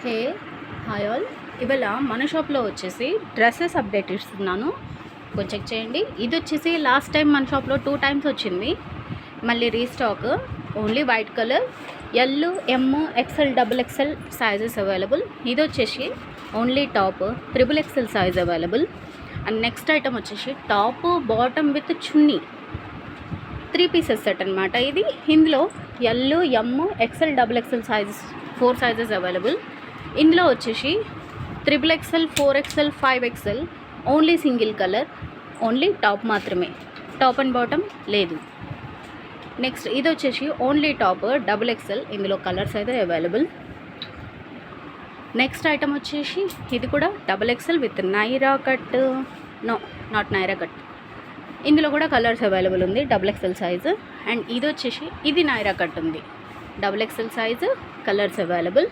Hey hi all, ఇవాళ మన షాప్లో వచ్చేసి డ్రెస్సెస్ అప్డేట్ ఇస్తున్నాను, కొంచెం చెక్ చేయండి. ఇది వచ్చేసి లాస్ట్ టైం మన షాప్లో 2 times వచ్చింది, మళ్ళీ restock. Only white colour, L, M, XL, XXL sizes available. ఇది వచ్చేసి only top, XXL size available. And next item వచ్చేసి top bottom with chunni 3 pieces set అనమాట. ఇది ఇందులో L, M, XL, XXL sizes 4 sizes available. ఇందులో వచ్చేసి XXL, 4XL, 5XL only single colour, only top మాత్రమే, top and bottom లేదు. Next ఇది వచ్చేసి ఓన్లీ టాప్ XXL, ఇందులో కలర్స్ అయితే అవైలబుల్. నెక్స్ట్ ఐటమ్ వచ్చేసి ఇది కూడా XXL with Naira cut, no not Naira cut, ఇందులో కూడా కలర్స్ అవైలబుల్ ఉంది, XXL సైజు. అండ్ ఇది వచ్చేసి ఇది నైరా కట్ ఉంది, XXL సైజు, కలర్స్ అవైలబుల్.